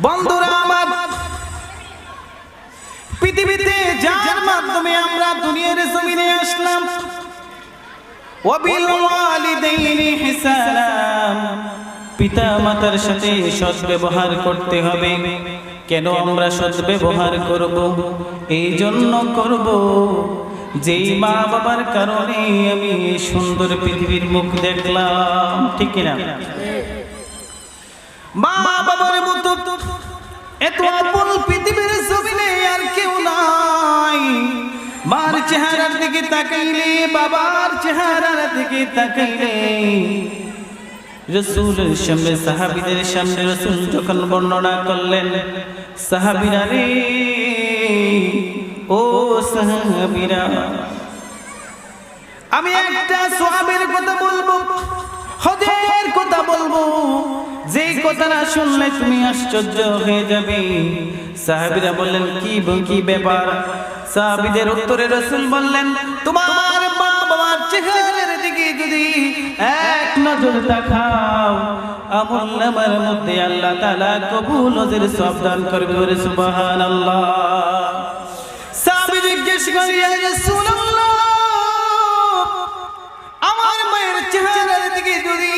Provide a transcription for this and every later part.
বন্ধুরা আমার, পৃথিবীতে যার মাধ্যমে আমরা দুনিয়ার জমিনে আসলাম, ওয়াবিল ওয়ালিদাইনি হিসানা, পিতা মাতার সাথে সৎ ব্যবহার করতে হবে। কেন আমরা সৎ ব্যবহার করব? এই জন্য করব যেই মা বাবার কারণে আমি সুন্দর পৃথিবীর মুখ দেখলাম, ঠিক কিনা? মা বাবার মতো এত আপন পৃথিবীর জমিনে আর কেউ নাই। মার চেহারার দিকে তাকাইলে, বাবার চেহারার দিকে তাকাইলে, রাসূলের সামনে সাহাবীদের সামনে রাসূল যখন বর্ণনা করলেন, সাহাবীরা রে, ও সাহাবীরা, আমি একটা সওয়াবের কথা বলবো, হজের কথা বলবো, যে কথাটা শুনলে তুমি আশ্চর্য হয়ে যাবে। সাহাবীরা বললেন, কি ব্যাপার? সাহাবীদের উত্তরে রাসূল বললেন, তোমার মা বাবার চেহারার দিকে যদি এক নজর তাকাও, আমলনামার মধ্যে আল্লাহ তাআলা কবুল ওদের সওয়াব দান করবে। বলে সুবহানাল্লাহ। সাহাবী জিজ্ঞেস করে, ইয়া রাসূলুল্লাহ, আমার মায়ের চেহারার দিকে যদি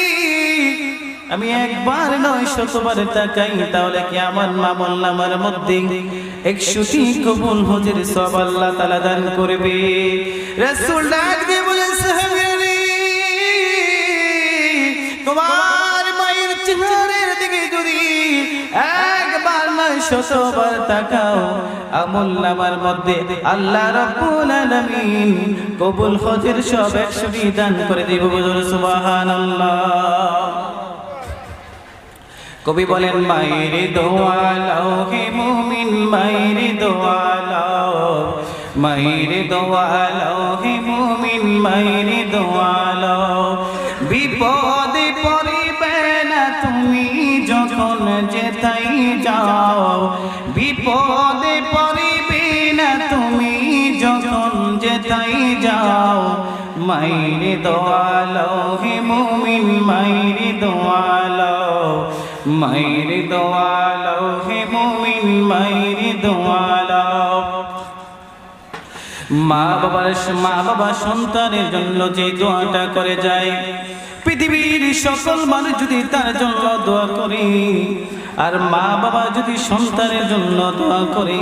আমি একবার নয় শতবার তাকাই, তাহলে কি আমার আমলনামার মধ্যে 100টি কবুল হজের সওয়াব আল্লাহ তাআলা দান করবে? রাসূল ডাক দিয়ে বলেন, সাহাবী, তোমার মায়ের চেহারার দিকে যদি একবার নয় শতবার তাকাও, আমলনামার মধ্যে আল্লাহ রাব্বুল আলামিন কবুল হজের সব 100টি দান করে দিবে। বলে সুবহানাল্লাহ। কবি বলেন, মায়ের দোয়া লাও হে মুমিন, মায়ের দোয়া লাও, মায়ের দোয়া লাও হে মুমিন, মায়ের দোয়া লাও, বিপদে পড়িবে না তুমি যখন যেথাই যাও, বিপদে পড়িবে না তুমি যখন যেথাই যাও, মায়ের দোয়া লাও হে মুমিন, মায়ের দোয়া লাও, মায়ের দোয়া লাও হে মুমিন, মায়ের দোয়া লাও। মা বাবা সন্তানের জন্য যে দোয়াটা করে যায়, পৃথিবীর সকল মানুষ যদি তার জন্য দোয়া করে, আর মা বাবা যদি সন্তানের জন্য দোয়া করে,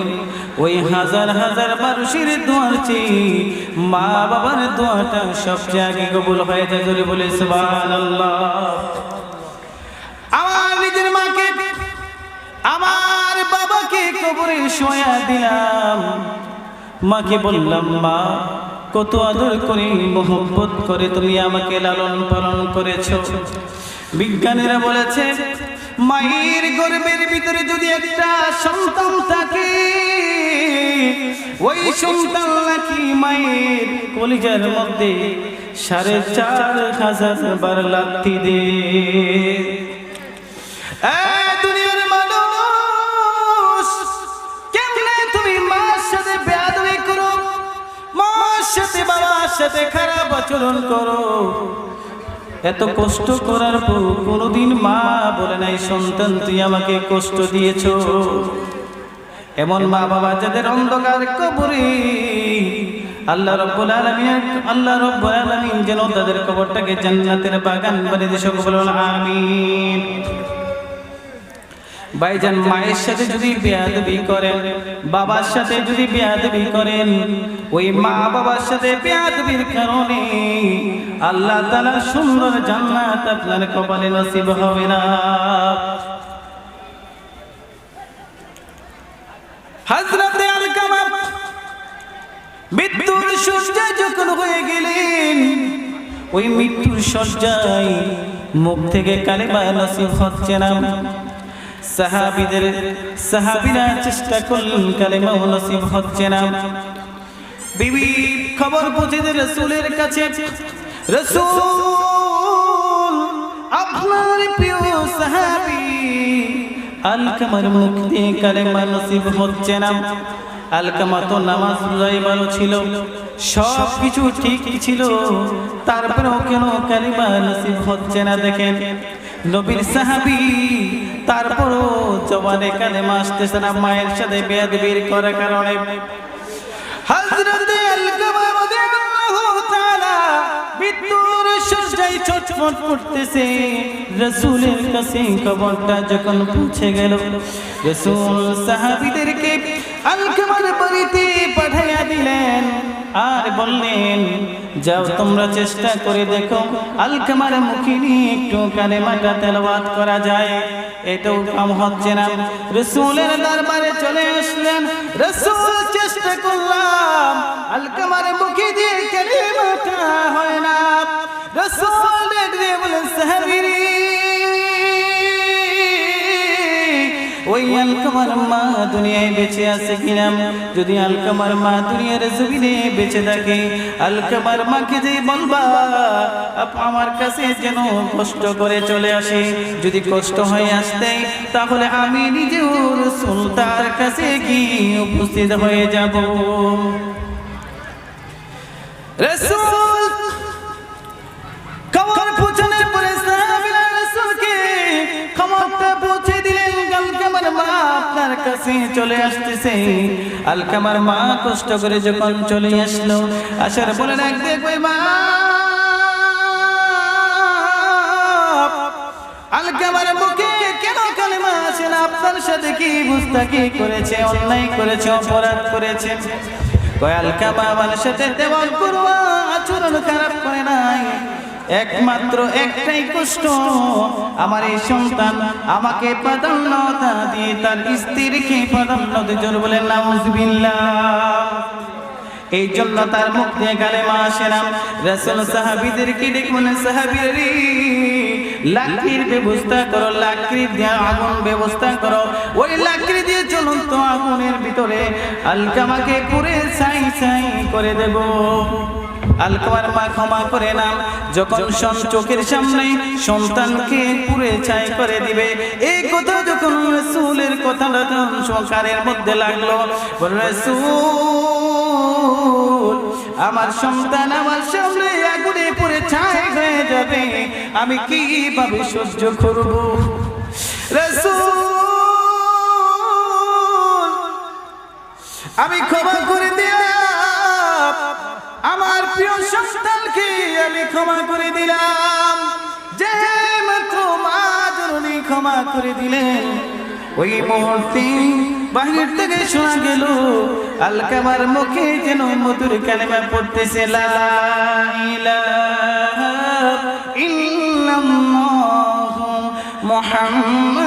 ওই হাজার হাজার মানুষের দোয়ার চেয়ে মা বাবার দোয়াটা সবচেয়ে আগে কবুল হয়ে যায়। জোরে বলে সুবহানাল্লাহ। আমার নিজের মাকে, আমার বাবাকে কবরে শোয়া দিলাম। মাকে বললাম, মা, কত আদর করে মোহব্বত করে তুমি আমাকে লালন পালন করেছো। বিজ্ঞানীরা বলেছে, মায়ের গর্ভের ভিতরে যদি একটা সন্তান থাকে, ওই সন্তান নাকি মায়ের কলিজার মধ্যে 4500 বার লাথি দেয়। দুনিয়ার মানুষ, কেমনে তুমি মার সাথে বেয়াদবি করো, মার সাথে বাবার সাথে খারাপ আচরণ করো। এত কষ্ট করার পর কোনদিন মা বলে নাই, সন্তান তুই আমাকে কষ্ট দিয়েছ। এমন মা বাবা যাদের অন্ধকার কবরে আল্লাহ রাব্বুল আলামিন যেন তাদের কবরটাকে জান্নাতের বাগান বানিয়ে দেয়। সকলে বলুন আমিন। ভাইজান, মায়ের সাথে যদি বেয়াদবি করেন, বাবার সাথে যদি বেয়াদবি করেন, ওই মা বাবার সাথে বেয়াদবির কারণে আল্লাহ তাআলা সুন্দর জান্নাত আপনার কপালে নসিব হবে না। হযরত আলকামা মৃত্যুর শয্যায় যখন হয়ে গেলেন, ওই মৃত্যুর শয্যায় মুখ থেকে কালেমা নসিব হচ্ছে না। সাহাবীরা চেষ্টা করলেন, কালেমা নসিব হচ্ছে না। বিবি খবর পৌঁছে দিলেন রাসূলের কাছে, রাসূল, আপনার প্রিয় সাহাবী আলকামার মুখ দিয়ে কালেমা নসিব হচ্ছে না। আলকামা তো নামাজ রোজায় ভালো ছিল, সব কিছু ঠিক ছিল, তারপরেও কেন কালেমা নসিব হচ্ছে না? দেখেন, নবীর সাহাবী তারপরও জবানে কালেমা আসতেছে না মায়ের সাথে বেয়াদবির করার কারণে। হযরত আলকামা রাদিয়াল্লাহু তাআলা মৃত্যুর শয্যায় ছটফট করতেছে। রাসূলের কাছে খবরটা যখন পৌঁছে গেল, রাসূল সাহাবীদেরকে আলকামার বাড়িতে পাঠিয়ে দিলেন আর বললেন, যাও তোমরা চেষ্টা করে দেখো আলকামার মুখে নিয়ে একটু কালেমাটা তেলাওয়াত করা যায়। এটাও কাম হচ্ছে না। রাসূলের দরবারে চলে আসলেন। রাসূল চেষ্টা করলাম, আলকামার মুখে দিয়ে কালেমাটা হয় না। রাসূল দেখে বলেন, সাহাবীরা, ওই আলকামার মা দুনিয়ায় বেঁচে আছে কিনা? যদি আলকামার মা দুনিয়ার জমিনে বেঁচে থাকে, আলকামার মাকে যে বলবা আমার কাছে যেন কষ্ট করে চলে আসে। যদি কষ্ট হয়ে আসতে, তাহলে আমি নিজেও রাসূল তার কাছে গিয়ে উপস্থিত হয়ে যাব। রাসূল খবর পৌঁছানোর পরে সাহাবীরা রাসূলকে খবরটা পৌঁছে দিলেন, আলকামার মা আপনার কাছে চলে আসতেছে। আলকামার মা কষ্ট করে যখন চলে আসলো, আসার বলে ডাক দিয়ে কই, মা আলকামার মুখে কেন কালেমা আসে না? আপনার সাথে কি মুস্তাকি করেছে, অন্যায় করেছে, অপরাধ করেছে? কয়, আলকামা আমার সাথে তেমন কোনো আচরণ খারাপ করে নাই, একমাত্র একটাই কষ্ট, আমার এই সন্তান আমাকে প্রাধান্য দিয়ে তার স্ত্রীকে প্রাধান্য দিয়ে, বলেন নাউযুবিল্লাহ। এই জন্য তার মুখ দিয়ে কালেমা আসে না। রাসূল সাহাবীদেরকে ডেকে বলেন, সাহাবীরা, লাকড়ির ব্যবস্থা করো, লাকড়ি দিয়ে আগুন ব্যবস্থা করো। ওই লাকড়ি দিয়ে জ্বলন্ত আগুনের ভিতরে আলকামাকে পুড়ে ছাই ছাই করে দেব। আলকামার মা ক্ষমা করে না, যখন চোখের সামনে সন্তানকে পুড়ে ছাই করে দিবে, এই কথা যখন রাসূলের কথাটা সংসারের মধ্যে লাগলো, বলে, রাসূল আমার সন্তান আমার সামনে আগুনে পুড়ে ছাই হয়ে যাবে, আমি কিভাবে সহ্য করব? রাসূল আমি ক্ষমা করে দিলাম, আমার প্রিয় সন্তানকে আমি ক্ষমা করে দিলাম। যে মাত্র মা জননী ক্ষমা করে দিলেন, ওই মুহূর্তে বাহির থেকে শোনা গেল আলকামার মুখে যেন মধুর কালেমা পড়তেছে, লা ইলাহা ইল্লাল্লাহু মুহাম্মাদুর